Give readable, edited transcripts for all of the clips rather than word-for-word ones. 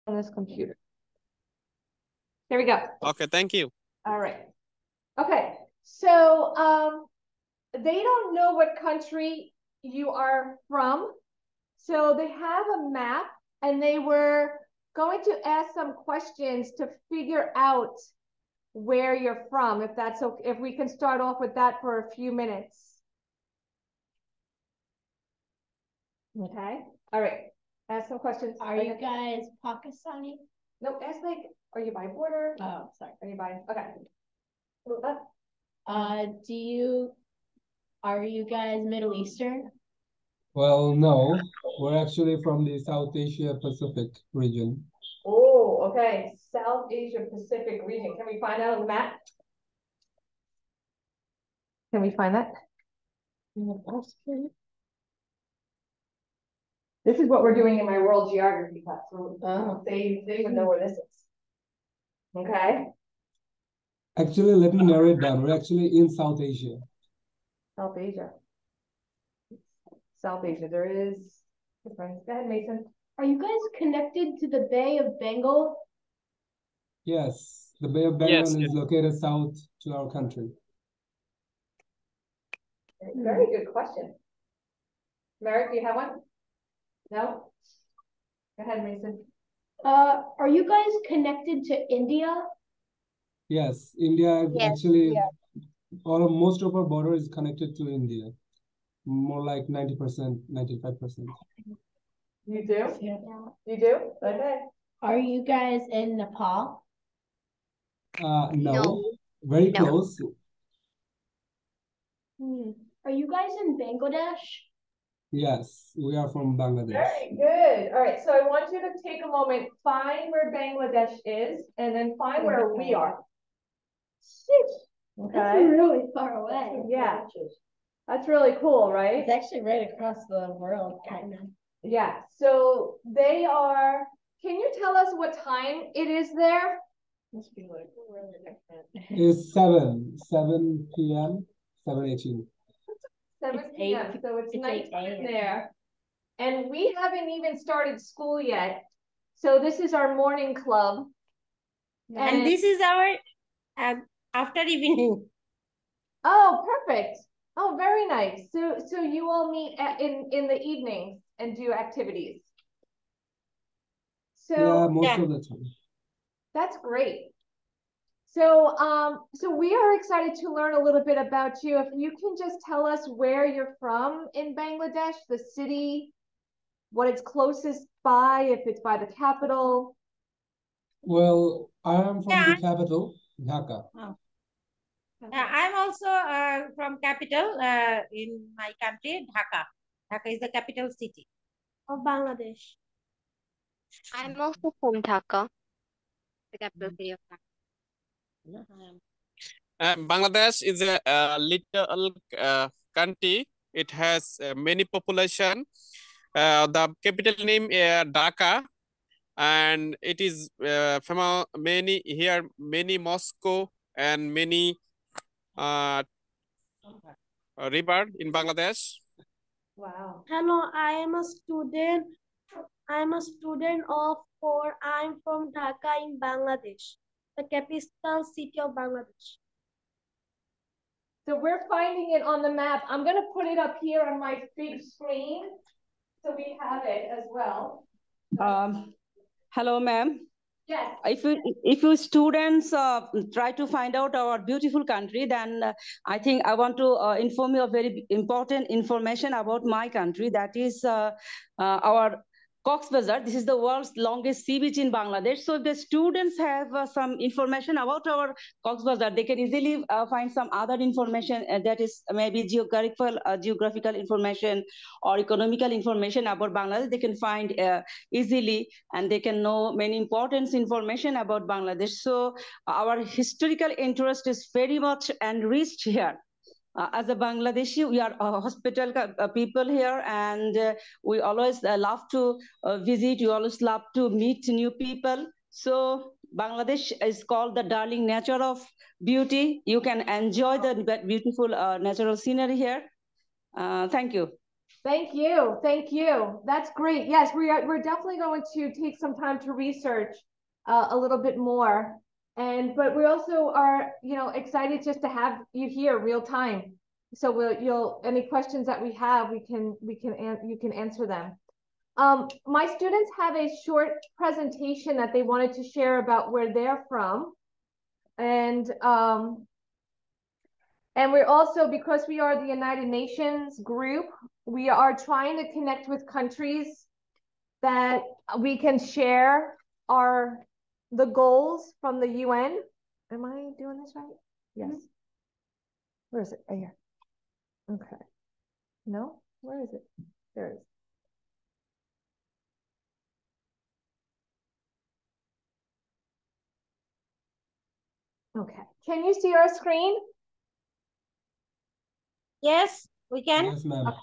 on this computer. There we go. Okay, thank you. All right. Okay, so they don't know what country you are from. So they have a map and they were going to ask some questions to figure out where you're from, if that's okay, if we can start off with that for a few minutes. Okay, all right. Ask some questions. Are you guys Pakistani? No, ask like, are you by border? Oh, sorry. Are you by, okay. Are you guys Middle Eastern? Well, no, we're actually from the South Asia Pacific region. Oh, okay. South Asia Pacific region. Can we find that on the map? Can we find that? This is what we're doing in my world geography class. So they would know where this is. Okay. Actually, let me narrow it down. We're actually in South Asia. South Asia. South Asia. There is. Go ahead, Mason. Are you guys connected to the Bay of Bengal? Yes, the Bay of Bengal is located south to our country. Very good question. Merrick, do you have one? No? Go ahead, Mason. Are you guys connected to India? Yes, India actually, most of our border is connected to India. More like 90%, 95%. You do? Yeah. You do? Okay. Are you guys in Nepal? No. Very close. Are you guys in Bangladesh? Yes, we are from Bangladesh. Very good. All right, so I want you to take a moment, find where Bangladesh is, and then find where we are. Okay. That's really far away. Yeah. That's really cool, right? It's actually right across the world, kind of. Yeah, so they are, can you tell us what time it is there? Must be like really different. It's 7 p.m., 7:18. 7 p.m., so it's nighttime there. And we haven't even started school yet. So this is our morning club. And this is our after evening. Oh, perfect. Oh, very nice. So you all meet in the evenings and do activities. So yeah, most of the time. That's great. So so we are excited to learn a little bit about you. If you can just tell us where you're from in Bangladesh, the city, what it's closest by, if it's by the capital. Well, I am from the capital, Dhaka. Oh. I'm also from capital in my country, Dhaka. Dhaka is the capital city of Bangladesh. I'm also from Dhaka, the capital city of Dhaka. Bangladesh is a little country. It has many population. The capital name Dhaka, and it is famous. Many Moscow and many river in Bangladesh. Wow. Hello, I am a student. I'm a student of 4. I'm from Dhaka in Bangladesh, the capital city of Bangladesh. So we're finding it on the map. I'm going to put it up here on my big screen so we have it as well. Hello, ma'am. Yes. If you students try to find out our beautiful country, then I think I want to inform you of very important information about my country. That is our Cox's Bazar. This is the world's longest sea beach in Bangladesh. So if the students have some information about our Cox's Bazar, they can easily find some other information that is maybe geographical information or economical information about Bangladesh. They can find easily, and they can know many important information about Bangladesh. So our historical interest is very much enriched here. As a Bangladeshi, we are hospital people here, and we always love to visit. We always love to meet new people. So Bangladesh is called the darling nature of beauty. You can enjoy the beautiful natural scenery here. Thank you. Thank you. Thank you. That's great. Yes, we're definitely going to take some time to research a little bit more. But we also are, excited just to have you here real time. So any questions that we have, you can answer them. My students have a short presentation that they wanted to share about where they're from. And we're also, because we are the United Nations group, we are trying to connect with countries that we can share the goals from the UN. Am I doing this right? Yes. Mm-hmm. Where is it? Right here. Okay. No? Where is it? There it is. Okay. Can you see our screen? Yes, we can. Yes, ma'am. Okay.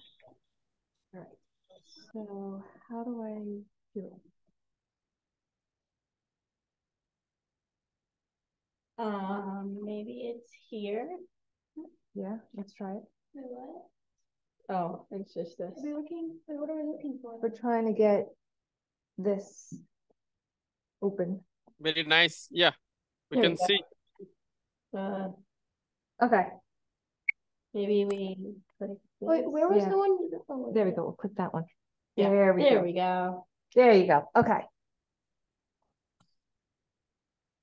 All right. So how do I do it? Maybe it's here. Yeah, let's try it. Wait, what? Oh, it's just this. What are we looking for? We're trying to get this open. Very nice. Yeah, we There can see. Okay. Maybe we click this. Wait, where was the one? Oh, there we go. We'll click that one. Yeah, there we go. we go. There you go. Okay.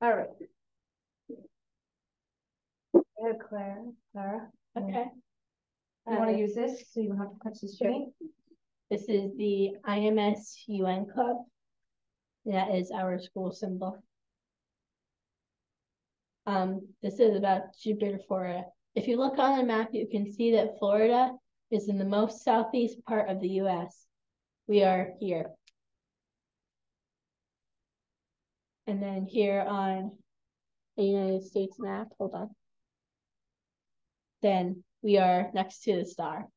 All right. Go ahead, Clara. Okay. You want to use this so you don't have to touch the screen? This is the IMS UN Club. That is our school symbol. This is about Jupiter, Florida. If you look on the map, you can see that Florida is in the most southeast part of the US. We are here. And then here on the United States map, hold on. Then we are next to the star.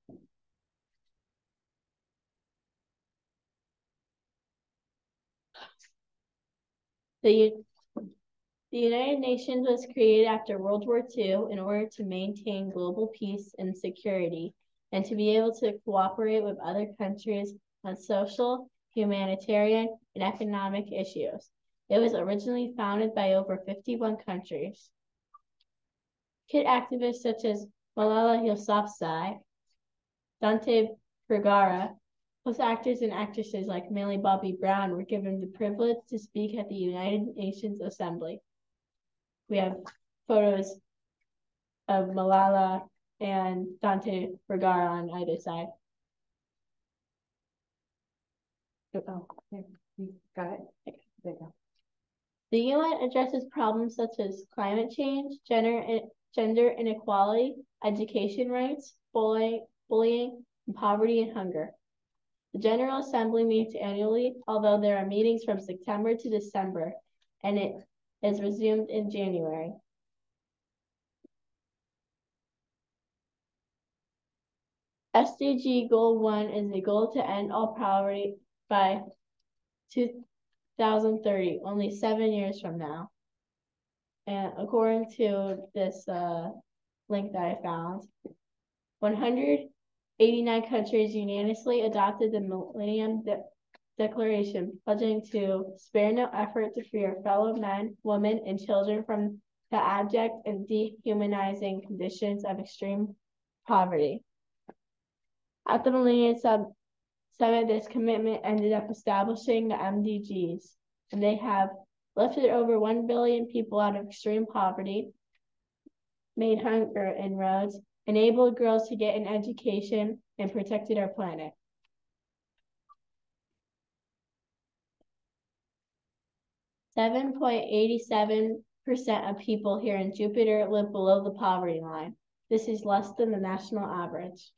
The United Nations was created after World War II in order to maintain global peace and security, and to be able to cooperate with other countries on social, humanitarian, and economic issues. It was originally founded by over 51 countries. Kid activists such as Malala Yousafzai, Dante Vergara, plus actors and actresses like Millie Bobby Brown were given the privilege to speak at the United Nations Assembly. We have photos of Malala and Dante Vergara on either side. Oh, you got it. Okay, there you go. The UN addresses problems such as climate change, gender inequality, education rights, bullying, and poverty and hunger. The General Assembly meets annually, although there are meetings from September to December, and it is resumed in January. SDG Goal 1 is the goal to end all poverty by 2030, only 7 years from now. And according to this link that I found, 189 countries unanimously adopted the Millennium Declaration, pledging to spare no effort to free our fellow men, women, and children from the abject and dehumanizing conditions of extreme poverty. At the Millennium Summit, this commitment ended up establishing the MDGs, and they have lifted over 1 billion people out of extreme poverty, made hunger inroads, enabled girls to get an education, and protected our planet. .87% of people here in Jupiter live below the poverty line. This is less than the national average.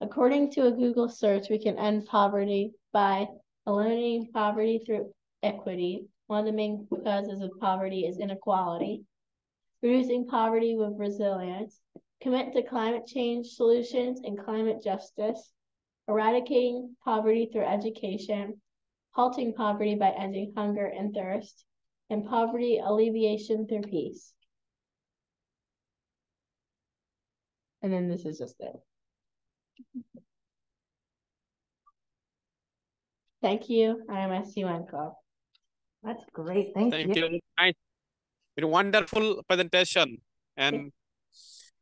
According to a Google search, we can end poverty by eliminating poverty through equity. One of the main causes of poverty is inequality. Reducing poverty with resilience. Commit to climate change solutions and climate justice. Eradicating poverty through education. Halting poverty by ending hunger and thirst. And poverty alleviation through peace. And then this is just it. Thank you. I am a Siwanko. That's great. Thank you. Thank you. Nice. Very wonderful presentation and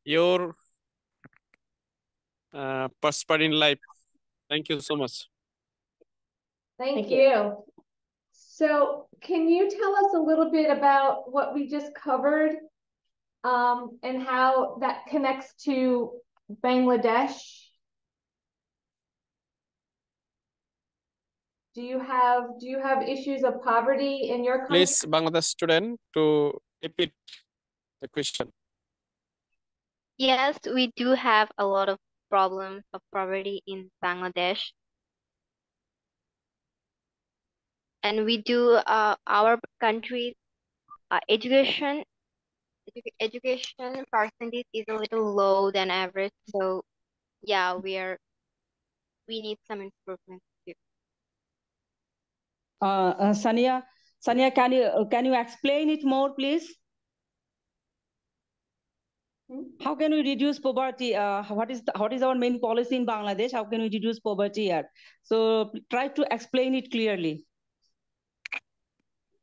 your prosper in life. Thank you so much. Thank you. So can you tell us a little bit about what we just covered and how that connects to Bangladesh? Do you have issues of poverty in your country? Please, Bangladesh student, to repeat the question. Yes, we do have a lot of problems of poverty in Bangladesh. And we do our country education percentage is a little low than average. So yeah, we need some improvement too. Sania, can you explain it more, please? How can we reduce poverty? What is our main policy in Bangladesh? How can we reduce poverty here? So try to explain it clearly.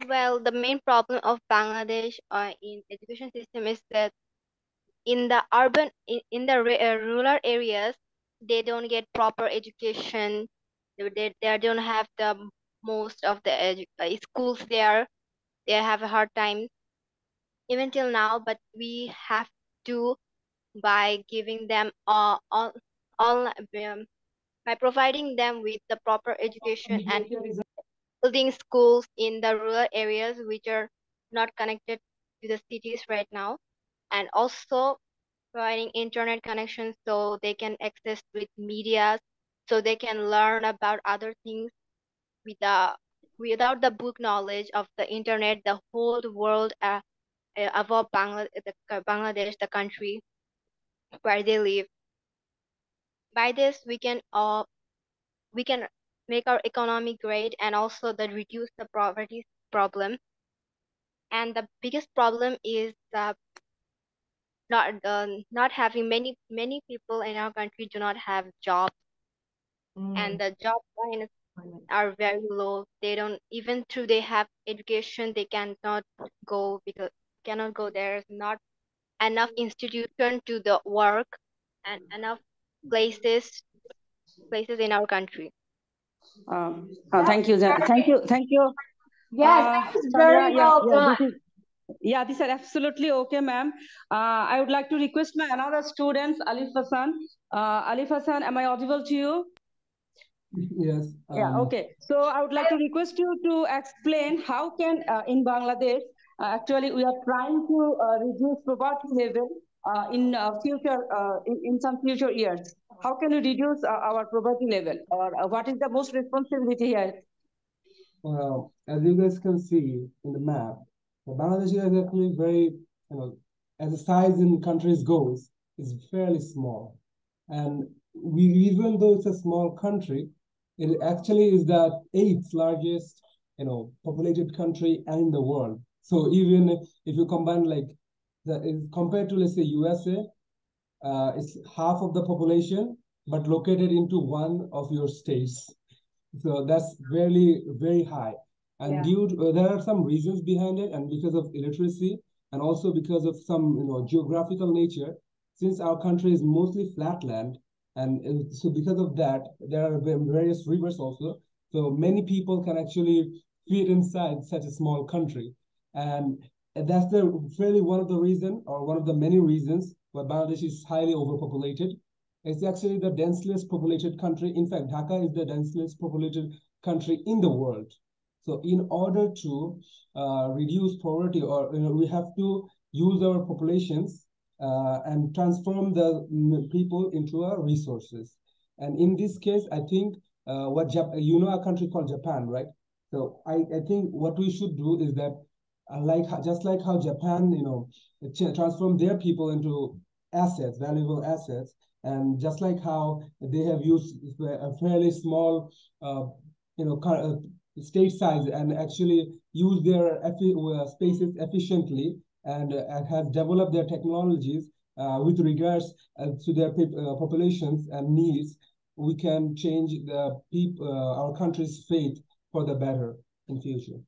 Well, the main problem of Bangladesh in education system is that in the rural areas, they don't get proper education. They don't have the most of the schools there. They have a hard time even till now, but we have to by giving them all by providing them with the proper education and building schools in the rural areas which are not connected to the cities right now, and also providing internet connections so they can access with media, so they can learn about other things without the book knowledge of the internet, the whole world above Bangladesh, the country where they live. By this, we can make our economy great and also reduce the poverty problem. And the biggest problem is not having many people in our country do not have jobs, and the job lines are very low. They don't even though they have education, they cannot go There's not enough institution to the work and enough places in our country. Thank you. Thank you. Yes, that was very well done. These are absolutely okay, ma'am. I would like to request my another student, Alif Hassan. Alif Hassan, am I audible to you? Yes. Yeah, okay. So I would like to request you to explain how can in Bangladesh actually we are trying to reduce poverty level in some future years. How can we reduce our poverty level, or what is the most responsibility here? Well, as you guys can see in the map, Bangladesh is actually very, as the size in countries goes, is fairly small. And even though it's a small country, it actually is the 8th largest, populated country in the world. So even if you combine compared to, let's say, USA, it's half of the population, but located into one of your states. So that's very, very high. And there are some reasons behind it, and because of illiteracy, and also because of some geographical nature, since our country is mostly flatland, and so because of that, there are various rivers also. So many people can actually fit inside such a small country. And that's really one of the reasons, or one of the many reasons, why Bangladesh is highly overpopulated. It's actually the densest populated country. In fact, Dhaka is the densest populated country in the world. So in order to reduce poverty, or we have to use our populations and transform the people into our resources. And in this case, I think a country called Japan, right? So I think what we should do is that, just like how Japan, transform their people into assets, valuable assets, and just like how they have used a fairly small, state size and actually use their spaces efficiently, and have developed their technologies with regards to their populations and needs. we can change the our country's fate for the better in future.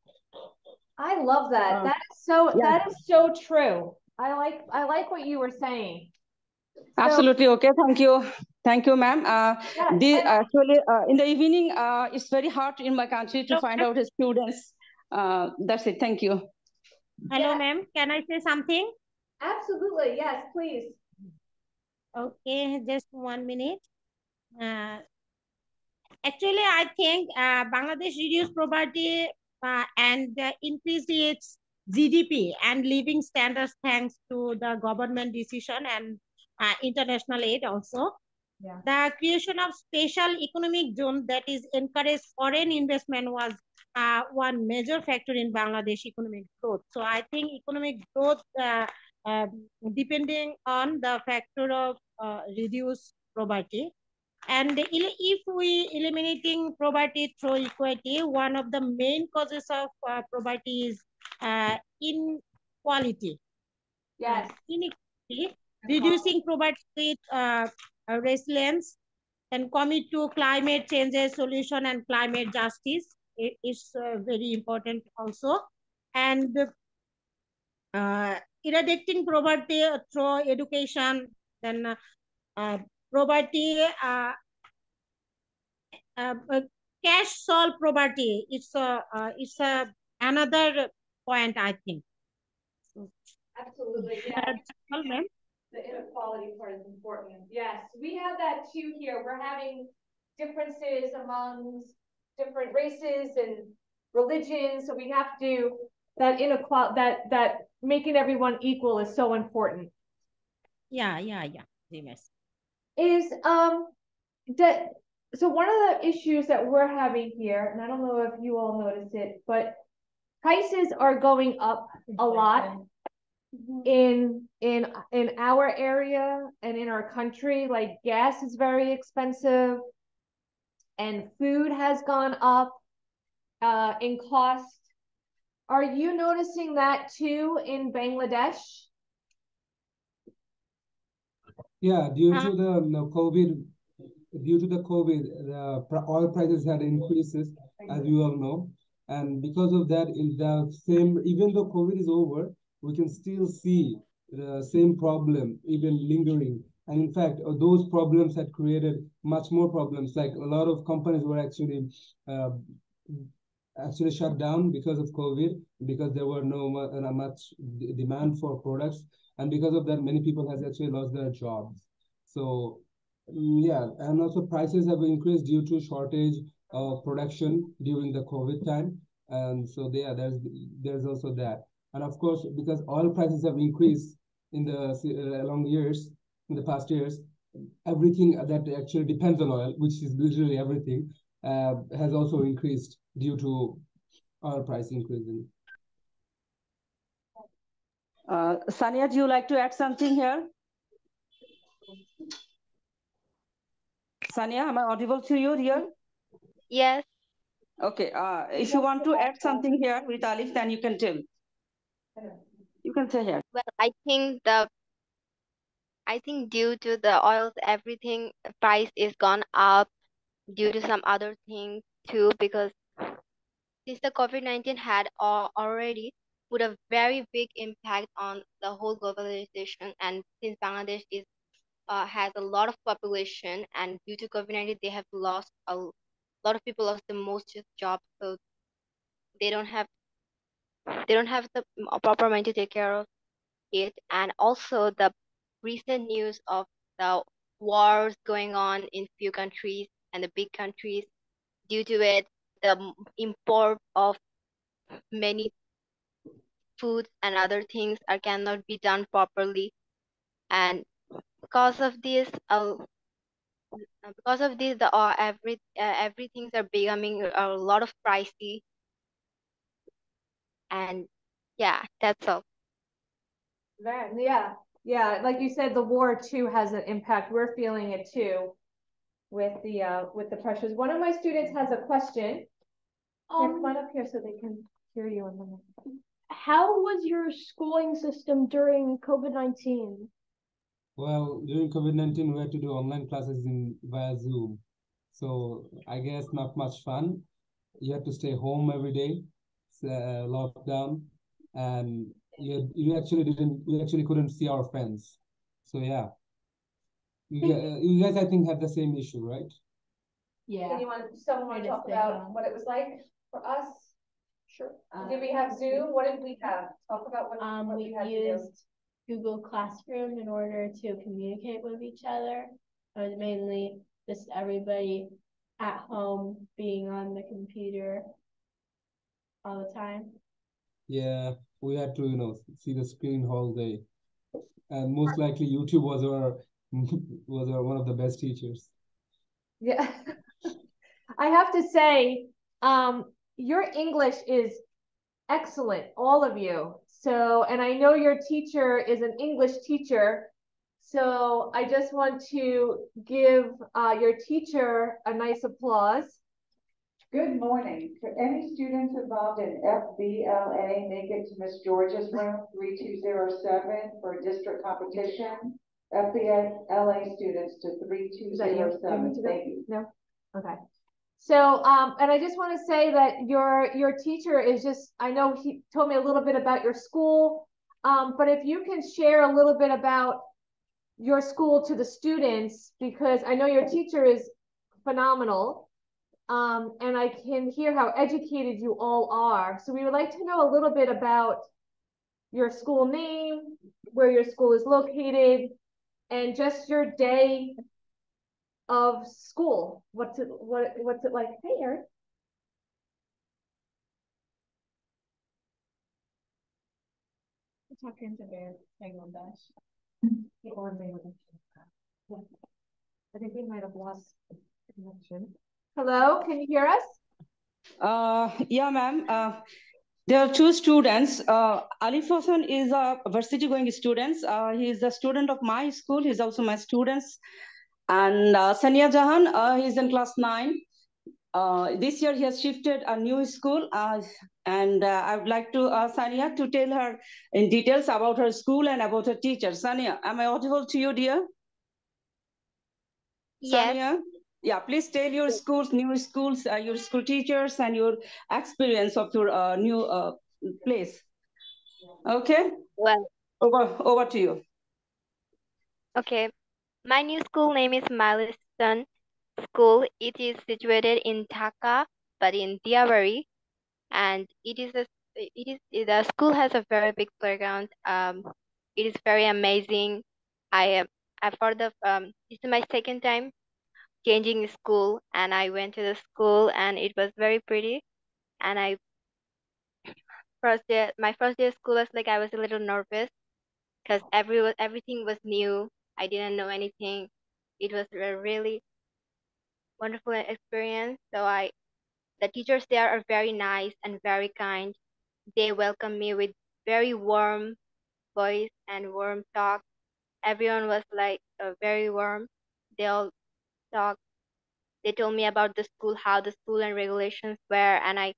I love that. That is so true. I like what you were saying. Absolutely. Okay. Thank you, ma'am. Yes, Actually, in the evening, it's very hard in my country to find out the students. That's it. Thank you. Hello, ma'am. Can I say something? absolutely. Yes, please. Okay, just 1 minute. Actually, I think Bangladesh reduced poverty and increased its GDP and living standards thanks to the government decision and international aid also. Yeah. The creation of special economic zone that is encouraged foreign investment was one major factor in Bangladesh economic growth. So I think economic growth depending on the factor of reduced poverty. And if we eliminating poverty through equity, one of the main causes of poverty is inequality. Yes. Inequality, reducing poverty with resilience and commit to climate changes solution and climate justice. It is very important also. And eradicating poverty through education, then poverty cash solve poverty. It's a another point, I think. Absolutely. Yeah. That's all, ma'am. The inequality part is important. Yes, we have that too here. We're having differences among different races and religions, so we have to that inequality that making everyone equal is so important. Yeah. Yes. Is that so one of the issues that we're having here, and I don't know if you all noticed it, but prices are going up a lot in our area and in our country. Like gas is very expensive and food has gone up in cost. Are you noticing that too in Bangladesh? Yeah, due to the COVID, the oil prices had increases, as you all know, and because of that, in the same, even though COVID is over, we can still see the same problem even lingering. And in fact, those problems had created much more problems. Like a lot of companies were actually shut down because of COVID, because there were no much demand for products, and because of that, many people has actually lost their jobs. So yeah, and also prices have increased due to shortage of production during the COVID time, and so yeah, there's also that, and of course, because oil prices have increased in the long years, in the past years, everything that actually depends on oil, which is literally everything, has also increased due to oil price increasing. Sania, do you like to add something here? Sania, am I audible to you here? Yes. Okay. If you want to add something here with Alif, then you can tell. You can say here. Well, I think due to the oils, everything price is gone up due to some other things too, because since the COVID-19 had already put a very big impact on the whole globalization, and since Bangladesh is has a lot of population, and due to COVID-19 they have lost a lot of people lost the most jobs, so they don't have the proper money to take care of it. And also the recent news of the wars going on in few countries and the big countries, due to it the import of many foods and other things cannot be done properly, and because of this the everything's are becoming a lot of pricey. And yeah, that's all. Yeah, like you said, the war too has an impact. We're feeling it too with the pressures. One of my students has a question. Come on up here so they can hear you in the mic. How was your schooling system during COVID-19? Well, during COVID-19, we had to do online classes via Zoom. So I guess not much fun. You have to stay home every day, lockdown, and you actually couldn't see our friends. So yeah, you guys I think have the same issue, right? Yeah. Someone want to talk about what it was like for us? Sure. Did we have Zoom? What did we have? Talk about what We had to do. used Google Classroom in order to communicate with each other. It was mainly just everybody at home being on the computer all the time. Yeah, we had to see the screen whole day, and most likely YouTube was our one of the best teachers. Yeah. I have to say, your English is excellent, all of you. So, and I know your teacher is an English teacher. So I just want to give your teacher a nice applause. Good morning. Could any students involved in FBLA make it to Miss George's room 3207 for district competition? FBLA students to 3207. Thank you. No? Okay. So, and I just want to say that your teacher is just, I know he told me a little bit about your school, but if you can share a little bit about your school to the students, because I know your teacher is phenomenal, and I can hear how educated you all are. So we would like to know a little bit about your school name, where your school is located, and just your day of school. What's it like? Hey, Eric. Talking to Bangladesh. I think we might have lost connection. Hello, can you hear us? Yeah, ma'am. There are two students. Alif Hassan is a varsity going student. He is a student of my school. He's also my student. And Sania Jahan, he's in class 9. This year he has shifted a new school. And I would like to Sania to tell her in details about her school and about her teacher. Sania, am I audible to you, dear? Yes. Sania? Yeah, please tell your schools, new schools, your school teachers, and your experience of your new place. Okay? Well, over to you. okay. My new school name is Milestone School. It is situated in Dhaka, but in Diawari, and the school has a very big playground. It is very amazing. I for the this is my second time changing school, and I went to the school, and it was very pretty. And my first day of school was like I was a little nervous because everything was new. I didn't know anything. It was a really wonderful experience. The teachers there are very nice and very kind. They welcomed me with very warm voice and warm talk. Everyone was like very warm. They all talked. They told me about the school, how the school and regulations were, and I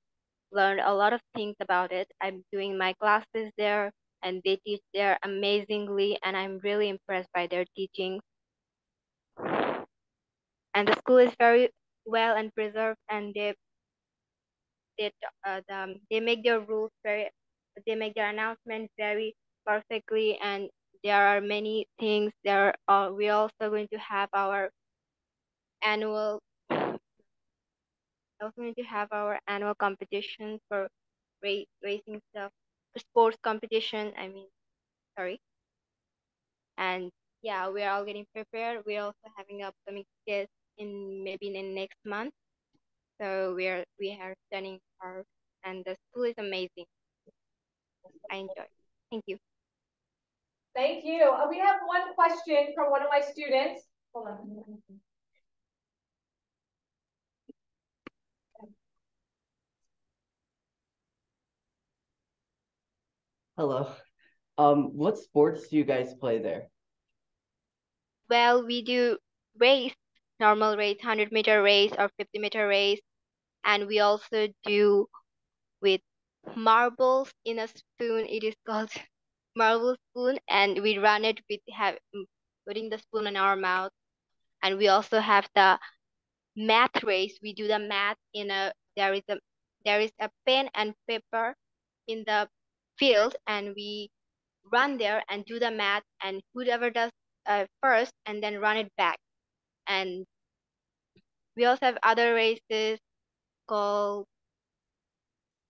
learned a lot of things about it. I'm doing my classes there, and they teach there amazingly, and I'm really impressed by their teaching. And the school is very well and preserved, and they make their rules they make their announcements very perfectly, and there are many things. We're also going to have our annual competition for racing stuff, sports competition. I mean, sorry. And yeah, we are all getting prepared. We're also having upcoming tests maybe in next month. So we are studying hard, and the school is amazing. I enjoy. Thank you. Thank you. We have one question from one of my students. Hold on. Hello. What sports do you guys play there? Well, we do normal race, 100-meter race or 50-meter race, and we also do with marbles in a spoon. It is called marble spoon, and we run it with putting the spoon in our mouth. And we also have the math race. We do the math in a there is a pen and paper in the field, and we run there and do the math, and whoever does first and then run it back. And we also have other races called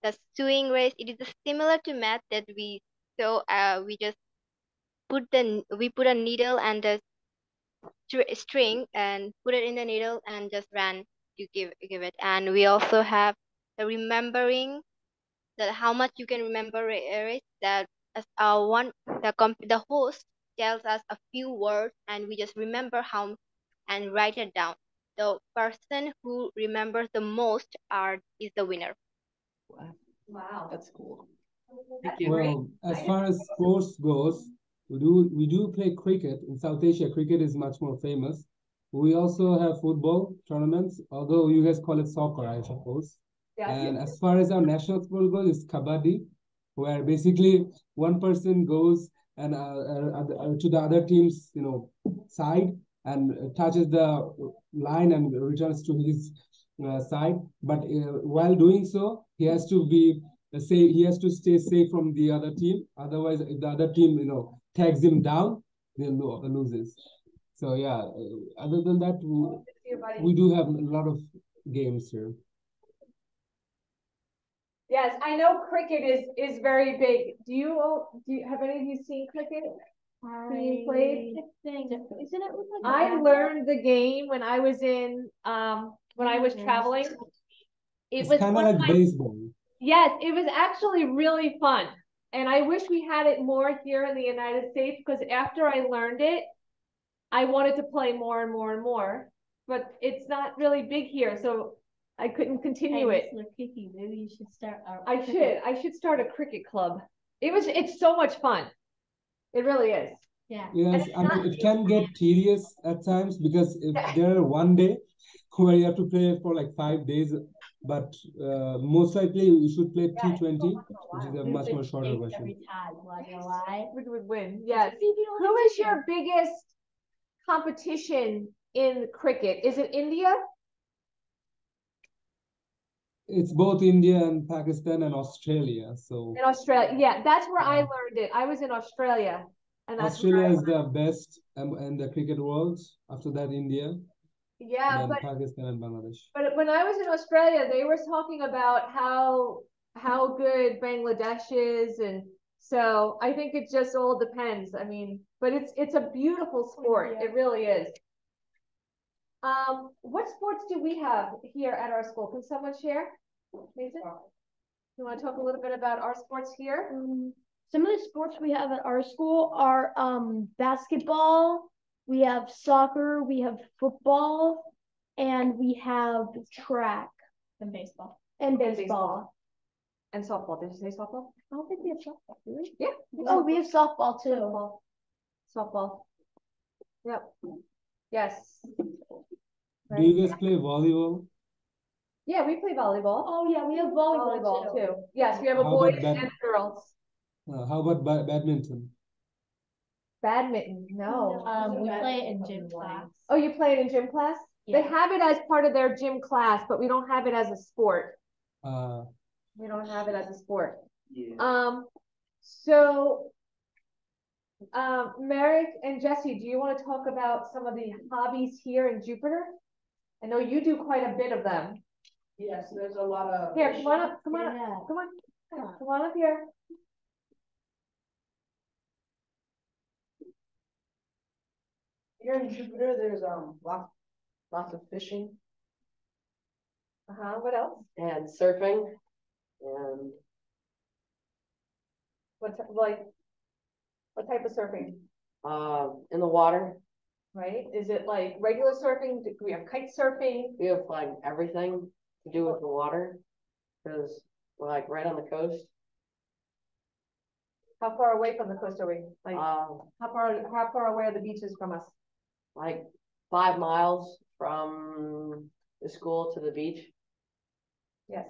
the sewing race. It is similar to math that we we just we put a needle and a string and put it in the needle and just ran to give it. And we also have the remembering, that how much you can remember a race, that as the host tells us a few words and we just remember how and write it down. The person who remembers the most is the winner. Wow, that's cool. Well, as far as sports goes, we do play cricket. In South Asia, cricket is much more famous. We also have football tournaments, although you guys call it soccer, I suppose. Yeah. And as far as our national sport goes, it's kabaddi, where basically one person goes and to the other team's side and touches the line and returns to his side. But while doing so, he has to stay safe from the other team. Otherwise, if the other team tags him down, then loses. So yeah, other than that, we do have a lot of games here. Yes, I know cricket is very big. Do you have any of you seen cricket? Have you played? Isn't it like I learned the game when I was when I was traveling. It's kind of like baseball. Yes, it was actually really fun. And I wish we had it more here in the United States, because after I learned it, I wanted to play more and more and more. But it's not really big here, so I couldn't continue it. Maybe you should start. I should start a cricket club. It's so much fun. It really is. Yeah. Yes, I mean it can get tedious at times, because if there are one day where you have to play for like 5 days, but most likely you should play T20, which is a much more shorter version. Every time, why? We would win. Yes. Who is your biggest competition in cricket? Is it India? It's both India and Pakistan and Australia. So in Australia, yeah, that's where I learned it. I was in Australia, and that's Australia is the best in the cricket world. After that, India. Yeah, then but Pakistan and Bangladesh. But when I was in Australia, they were talking about how good Bangladesh is, and so I think it just all depends. I mean, but it's a beautiful sport. It really is. What sports do we have here at our school? Can someone share? Mason? You want to talk a little bit about our sports here? Some of the sports we have at our school are basketball, we have soccer, we have football, and we have track. And baseball. And baseball. And softball. Did you say softball? I don't think we have softball, do we? Yeah. Oh, we have softball too. Softball. Yep. Yes. Do you guys play volleyball? Yeah, we play volleyball. Oh yeah, we have volleyball too. Yes, we have a How boys about and girls. How about badminton? Badminton, no. We play it in gym class. Oh, you play it in gym class? Yeah. They have it as part of their gym class, but we don't have it as a sport. We don't have it as a sport. Yeah. So, Merrick and Jesse, do you want to talk about some of the hobbies here in Jupiter? I know you do quite a bit of them. Yes, there's a lot of. Here, come on up, come on up, come on, come on up here. Here in Jupiter, there's lots of fishing. What else? And surfing, and What type of surfing? in the water. Right? Is it like regular surfing? Do we have kite surfing? We have like everything to do with the water, because we're like right on the coast. How far away from the coast are we? Like Um, how far away are the beaches from us? like 5 miles from the school to the beach. Yes.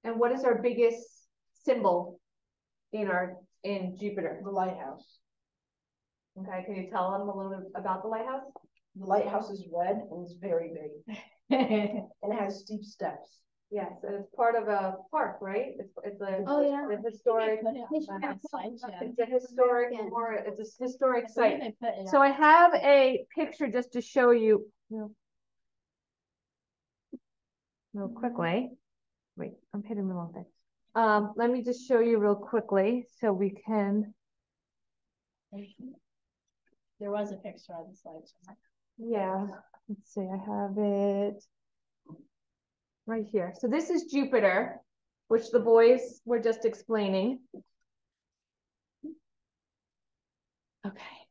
And what is our biggest symbol in Jupiter? The lighthouse. Okay, can you tell them a little bit about the lighthouse? The lighthouse is red and it's very big. And it has steep steps. Yes, and it's part of a park, right? It's a Oh, yeah. a historic. It's a historic it's a historic site. So I have a picture just to show you real quickly. Wait, I'm hitting the wrong thing. Let me just show you real quickly so we can. There was a picture on the slide. Yeah, let's see. I have it right here. So this is Jupiter, which the boys were just explaining. Okay.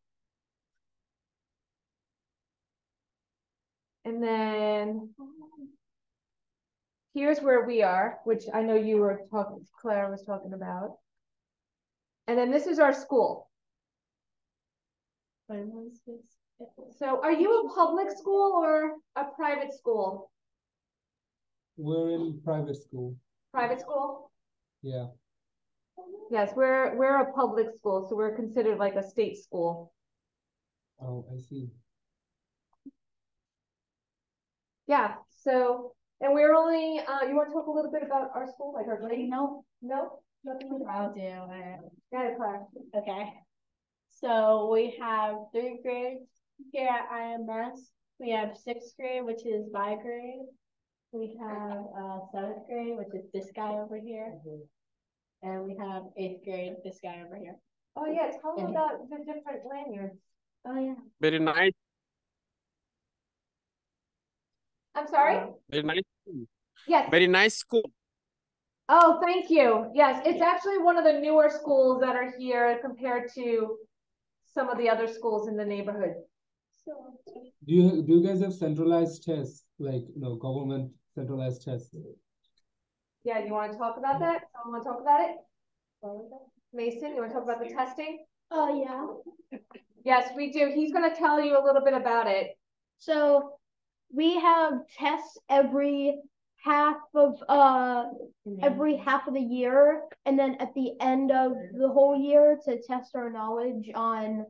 And then here's where we are, which I know you were talking, Claire was talking about. And then this is our school. So are you a public school or a private school? We're in private school. Private school? Yeah. Yes, we're a public school, so we're considered like a state school. Oh, I see. Yeah, so, and we're only, you want to talk a little bit about our school, like our grade? No. No? Nothing? I'll do it. Got it, Claire. Okay. So we have 3rd grade here at IMS. We have 6th grade, which is my grade. We have 7th grade, which is this guy over here. And we have 8th grade, this guy over here. Oh yeah, tell them about the different lanyards. Oh yeah. Very nice. I'm sorry? Very nice school. Yes. Very nice school. Oh, thank you. Yes, it's actually one of the newer schools that are here compared to some of the other schools in the neighborhood. Do you guys have centralized tests, like government centralized tests? Yeah, you want to talk about that? Someone want to talk about it? Mason, you want to talk about the testing? Oh, yeah. Yes, we do. He's going to tell you a little bit about it. So we have tests every half of the year, and then at the end of the whole year to test our knowledge on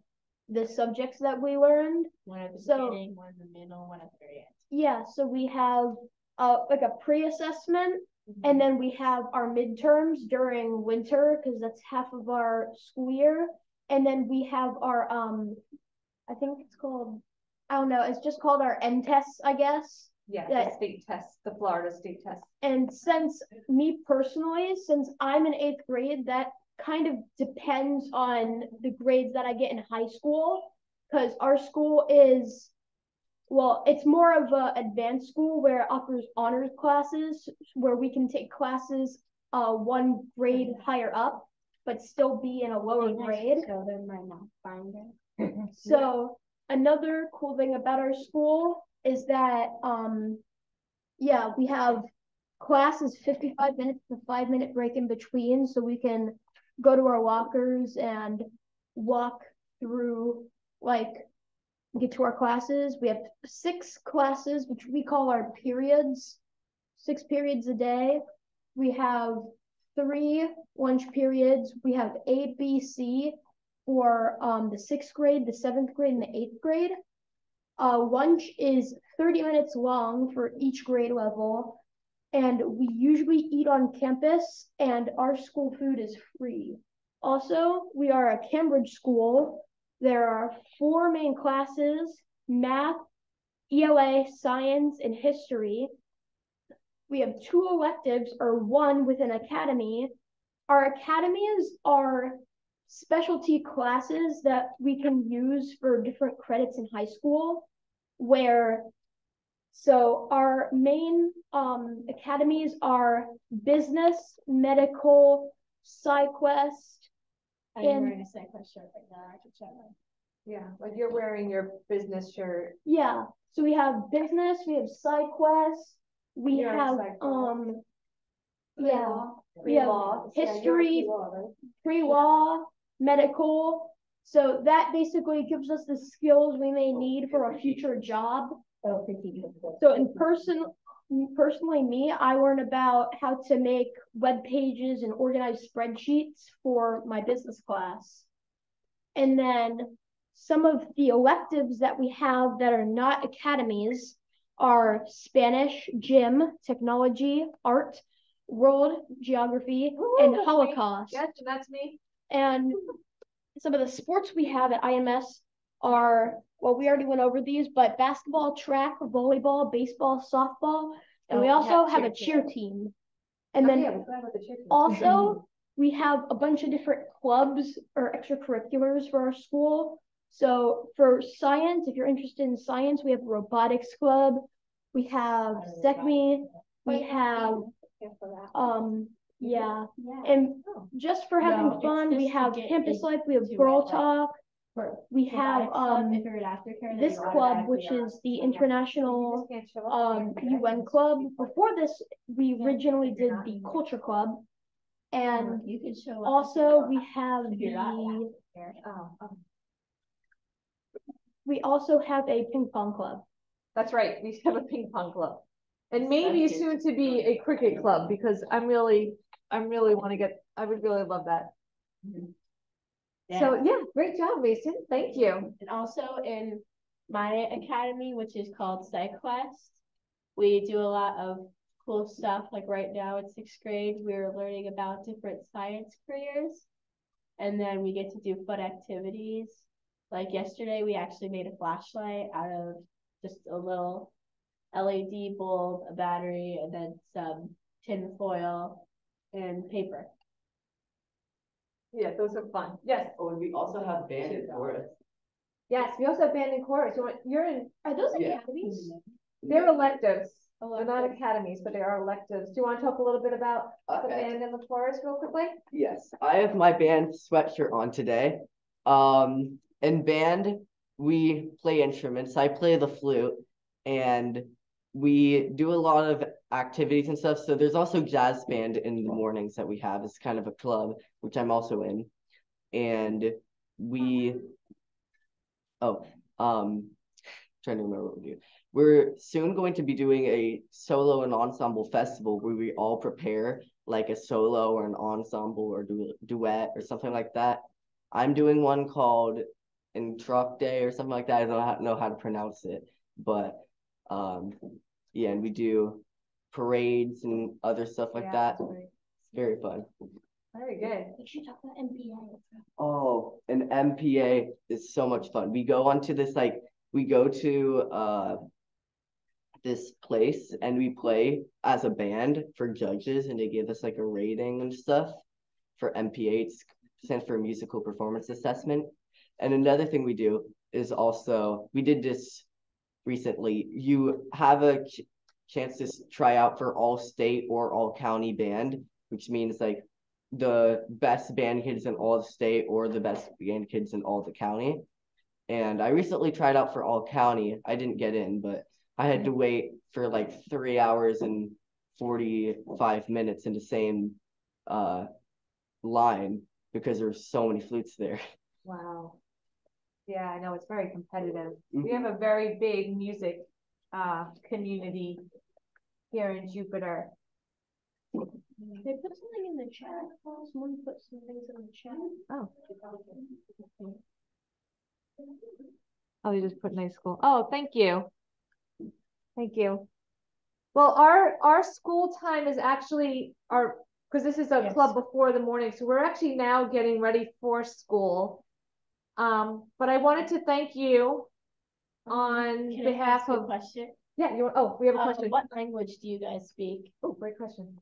the subjects that we learned. One at the beginning, one in the middle, one at the very end. Yeah, so we have like a pre-assessment, and then we have our midterms during winter because that's half of our school year, and then we have our I think it's called, I don't know, it's just called our end tests, I guess. Yeah, the state tests, the Florida state tests. And since I'm in 8th grade, that kind of depends on the grades that I get in high school, because our school is, well, it's more of an advanced school where it offers honors classes where we can take classes one grade higher up, but still be in a lower grade. So they might not find it. So another cool thing about our school is that, yeah, we have classes 55 minutes with a 5-minute break in between, so we can go to our lockers and walk through, like, get to our classes. We have 6 classes, which we call our periods, 6 periods a day. We have 3 lunch periods. We have A, B, C for the 6th grade, the 7th grade, and the 8th grade. Lunch is 30 minutes long for each grade level, and we usually eat on campus, and our school food is free. Also, we are a Cambridge school. There are 4 main classes: math, ELA, science, and history. We have 2 electives, or 1 with an academy. Our academies are specialty classes that we can use for different credits in high school, so our main academies are business, medical, SciQuest. I'm wearing a SciQuest shirt right now. I can show you. Yeah, like you're wearing your business shirt. Yeah, so we have business, we have SciQuest, we have pre-law, history, pre-law, medical. So that basically gives us the skills we may need for a future job. So personally me, I learn about how to make web pages and organize spreadsheets for my business class. And then some of the electives that we have that are not academies are Spanish, gym, technology, art, world geography, and Holocaust. Yes, that's me. And some of the sports we have at IMS are, well, we already went over these, but basketball, track, volleyball, baseball, softball, and we also have a cheer team. And then also we have a bunch of different clubs or extracurriculars for our school. So for science, if you're interested in science, we have a robotics club, we have SECME, we have yeah. And just for having fun, we have campus life, we have girl talk, we have this club, which is the international UN club. Before this, we originally did the culture club, and also we have we also have a ping pong club. That's right. We have a ping pong club, and maybe soon to be a cricket club, because I really want to get. I would really love that. So yeah, great job, Mason. Thank you. And also in my academy, which is called SciQuest, we do a lot of cool stuff. Like right now in 6th grade, we're learning about different science careers. And then we get to do fun activities. Like yesterday, we actually made a flashlight out of just a little LED bulb, a battery, and then some tin foil and paper. Yeah, those are fun. Yes. Oh, and we also have band and chorus. Yes, we also have band and chorus. You're in. Are those Yeah. academies? They're electives. They're not academies, but they are electives. Do you want to talk a little bit about the band and the chorus real quickly? Yes, I have my band sweatshirt on today. In band, we play instruments. I play the flute, and we do a lot of activities and stuff. So there's also jazz band in the mornings that we have. It's kind of a club, which I'm also in. And we, trying to remember what we do. We're soon going to be doing a solo and ensemble festival where we all prepare like a solo or an ensemble or duet or something like that. I'm doing one called Truck Day or something like that. I don't know how to pronounce it, but yeah, and we do parades and other stuff like that. It's very fun. Very good. We should talk about MPA. Oh, an MPA is so much fun. We go onto this we go to this place and we play as a band for judges, and they give us like a rating and stuff for MPA. It stands for Musical Performance Assessment. And another thing we do is also, we did this recently, you have a chance to try out for all state or all county band, which means like the best band kids in all the state or the best band kids in all the county. And I recently tried out for all county. I didn't get in, but I had to wait for like 3 hours and 45 minutes in the same line because there's so many flutes there. Wow. Yeah, I know, it's very competitive. We have a very big music community here in Jupiter. They put something in the chat. Someone put some things in the chat. Oh. Oh, you just put nice school. Oh, thank you. Thank you. Well, our school time is actually because this is a club before the morning, so we're actually now getting ready for school. But I wanted to thank you on behalf of. Question. Yeah, we have a question. What language do you guys speak? Oh, great question.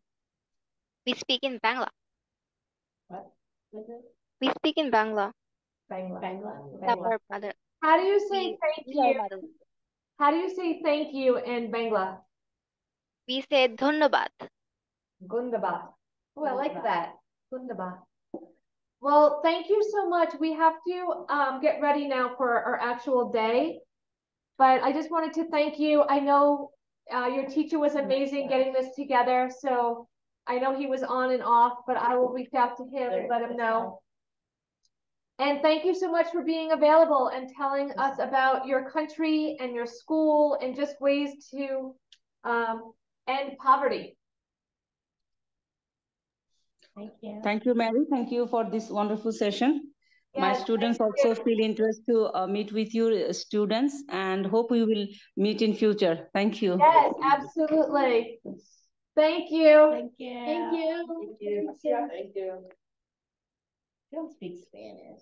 We speak in Bangla. What is it? We speak in Bangla. Bangla. Our mother. How do you say thank It's our you? mother. How do you say thank you in Bangla? We say dhonnobad. Gundaba. Oh, I like that. Gundaba. Well, thank you so much. We have to get ready now for our actual day. But I just wanted to thank you. I know your teacher was amazing getting this together. So I know he was on and off, but I will reach out to him and let him know. And thank you so much for being available and telling us about your country and your school and just ways to end poverty. Thank you. Thank you, Mary. Thank you for this wonderful session. My Yes, students thank also you. feel interest to meet with you students, and hope we will meet in future. Thank you. Yes, absolutely. Thank you. Thank you. Thank you. Thank you. Thank you. I don't speak Spanish.